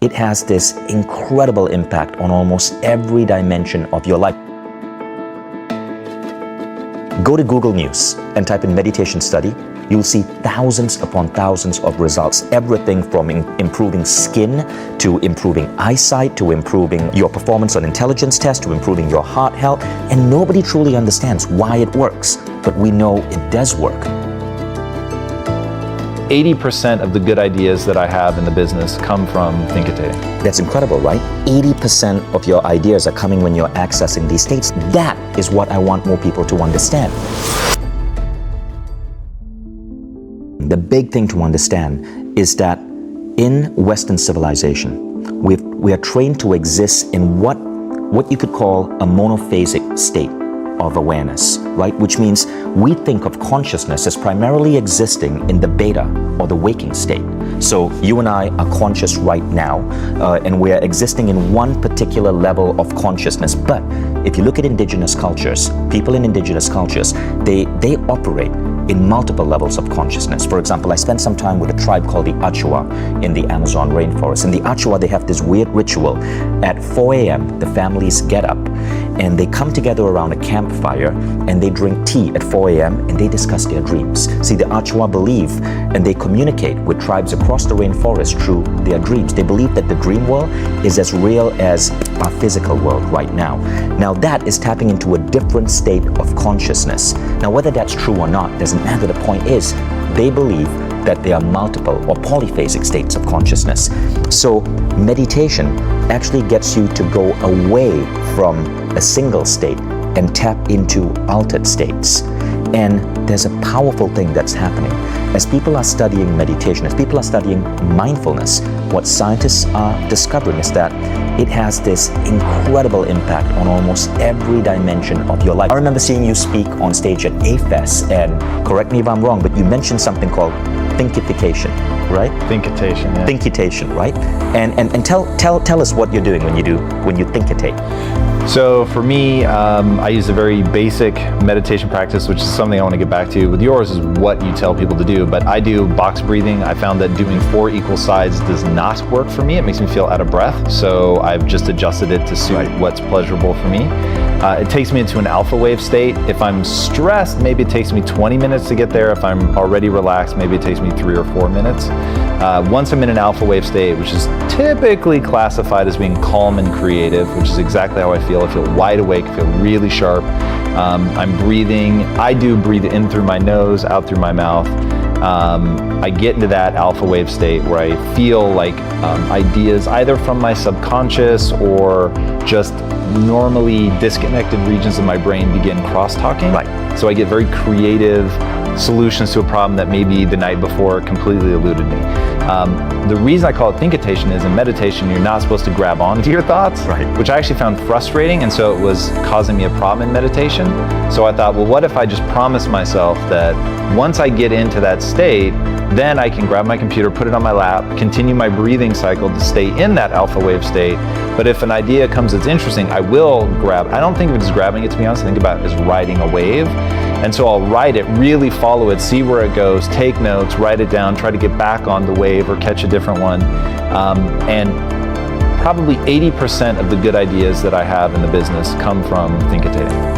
it has this incredible impact on almost every dimension of your life. Go to Google News and type in meditation study. You'll see thousands upon thousands of results, everything from improving skin to improving eyesight to improving your performance on intelligence tests to improving your heart health. And nobody truly understands why it works, but we know it does work. 80% of the good ideas that I have in the business come from Theta. That's incredible, right? 80% of your ideas are coming when you're accessing these states. That is what I want more people to understand. The big thing to understand is that in Western civilization, we are trained to exist in what you could call a monophasic state of awareness, right? Which means we think of consciousness as primarily existing in the beta or the waking state. So you and I are conscious right now, and we are existing in one particular level of consciousness. But if you look at indigenous cultures, people in indigenous cultures, they operate in multiple levels of consciousness. For example, I spent some time with a tribe called the Achua in the Amazon rainforest. In the Achua, they have this weird ritual. At 4 a.m., the families get up and they come together around a campfire and they drink tea at 4 a.m. and they discuss their dreams. See, the Achua believe and they communicate with tribes across the rainforest through their dreams. They believe that the dream world is as real as our physical world right now. Now that is tapping into a different state of consciousness. Now whether that's true or not doesn't matter. The point is, they believe that there are multiple or polyphasic states of consciousness. So meditation actually gets you to go away from a single state and tap into altered states. And there's a powerful thing that's happening. As people are studying meditation, as people are studying mindfulness, what scientists are discovering is that it has this incredible impact on almost every dimension of your life. I remember seeing you speak on stage at AFES, and correct me if I'm wrong, but you mentioned something called thinkification, right? Thinkitation, yeah. Thinkitation, right? And tell us what you're doing when you thinkitate. So for me, I use a very basic meditation practice, which is something I want to get back to. With yours is what you tell people to do, but I do box breathing. I found that doing 4 equal sides does not work for me. It makes me feel out of breath. So I've just adjusted it to suit what's pleasurable for me. It takes me into an alpha wave state. If I'm stressed, maybe it takes me 20 minutes to get there. If I'm already relaxed, maybe it takes me 3 or 4 minutes. Once I'm in an alpha wave state, which is typically classified as being calm and creative, which is exactly how I feel. I feel wide awake, I feel really sharp. I'm breathing. I do breathe in through my nose, out through my mouth. I get into that alpha wave state where I feel like ideas either from my subconscious or just normally disconnected regions of my brain begin cross-talking. Right. So I get very creative solutions to a problem that maybe the night before completely eluded me. The reason I call it thinkitation is in meditation, you're not supposed to grab onto your thoughts, which I actually found frustrating, and so it was causing me a problem in meditation. So I thought, well, what if I just promise myself that once I get into that state, then I can grab my computer, put it on my lap, continue my breathing cycle to stay in that alpha wave state. But if an idea comes that's interesting, I will grab. I don't think of it as grabbing it, to be honest. I think about it as riding a wave. And so I'll ride it, really follow it, see where it goes, take notes, write it down, try to get back on the wave or catch a different one. And probably 80% of the good ideas that I have in the business come from Theta.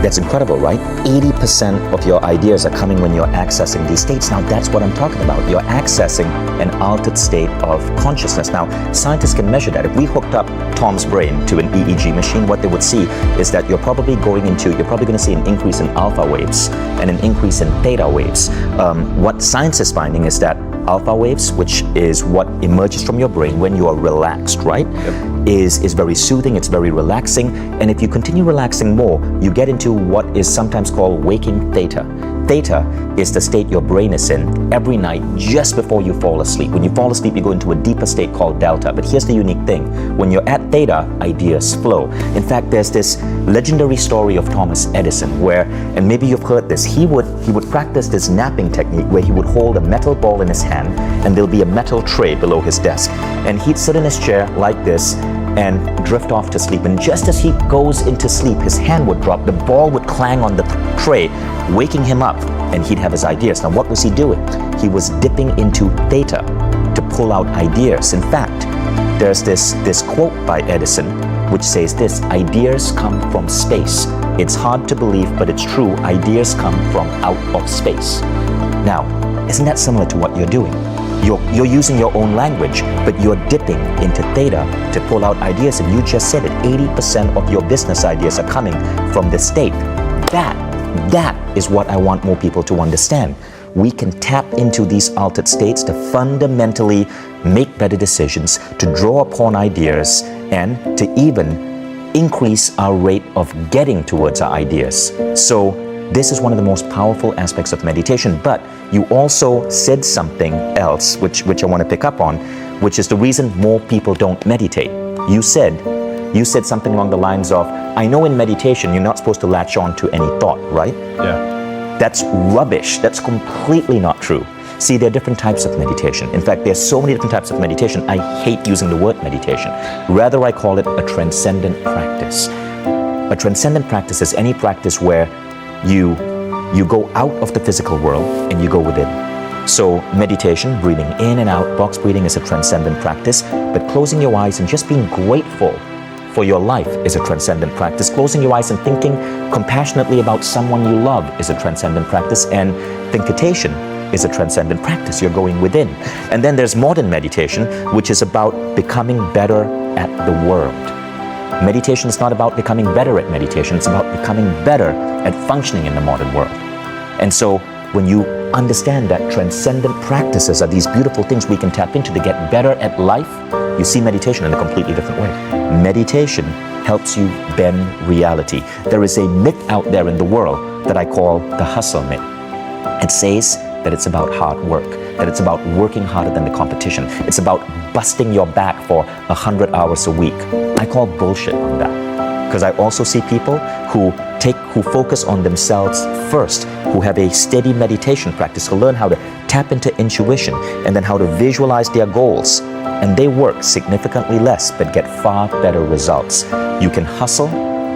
That's incredible, right? 80% of your ideas are coming when you're accessing these states. Now that's what I'm talking about. You're accessing an altered state of consciousness. Now, scientists can measure that. If we hooked up Tom's brain to an EEG machine, what they would see is that you're probably going to see an increase in alpha waves and an increase in theta waves. What science is finding is that alpha waves, which is what emerges from your brain when you are relaxed, right? Is very soothing, it's very relaxing. And if you continue relaxing more, you get into what is sometimes called waking theta. Theta is the state your brain is in every night just before you fall asleep. When you fall asleep, you go into a deeper state called delta. But here's the unique thing. When you're at theta, ideas flow. In fact, there's this legendary story of Thomas Edison where, and maybe you've heard this, he would practice this napping technique where he would hold a metal ball in his hand and there'll be a metal tray below his desk. And he'd sit in his chair like this and drift off to sleep. And just as he goes into sleep, his hand would drop, the ball would clang on the tray, waking him up, and he'd have his ideas. Now, what was he doing? He was dipping into theta to pull out ideas. In fact, there's this quote by Edison which says this: ideas come from space. It's hard to believe, but it's true. Ideas come from out of space. Now, isn't that similar to what you're doing? You're using your own language, but you're dipping into Theta to pull out ideas, and you just said it, 80% of your business ideas are coming from this state. That is what I want more people to understand. We can tap into these altered states to fundamentally make better decisions, to draw upon ideas, and to even increase our rate of getting towards our ideas. So this is one of the most powerful aspects of meditation. But you also said something else, which I want to pick up on, which is the reason more people don't meditate. You said something along the lines of, I know in meditation you're not supposed to latch on to any thought, right? Yeah. That's rubbish. That's completely not true. See, there are different types of meditation. In fact, there's so many different types of meditation. I hate using the word meditation. Rather, I call it a transcendent practice. A transcendent practice is any practice where you go out of the physical world and you go within. So meditation, breathing in and out, box breathing is a transcendent practice, but closing your eyes and just being grateful for your life is a transcendent practice. Closing your eyes and thinking compassionately about someone you love is a transcendent practice, and thinkitation is a transcendent practice. You're going within. And then there's modern meditation, which is about becoming better at the world. Meditation is not about becoming better at meditation, it's about becoming better at functioning in the modern world. And so when you understand that transcendent practices are these beautiful things we can tap into to get better at life, you see meditation in a completely different way. Meditation helps you bend reality. There is a myth out there in the world that I call the hustle myth. It says that it's about hard work, that it's about working harder than the competition. It's about busting your back for 100 hours a week. I call bullshit on that, because I also see people who focus on themselves first, who have a steady meditation practice, who learn how to tap into intuition and then how to visualize their goals. And they work significantly less but get far better results. You can hustle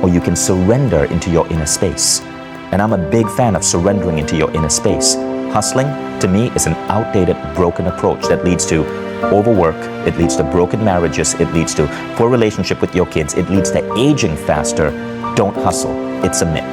or you can surrender into your inner space. And I'm a big fan of surrendering into your inner space. Hustling, to me, is an outdated, broken approach that leads to overwork, it leads to broken marriages, it leads to poor relationship with your kids, it leads to aging faster. Don't hustle. It's a myth.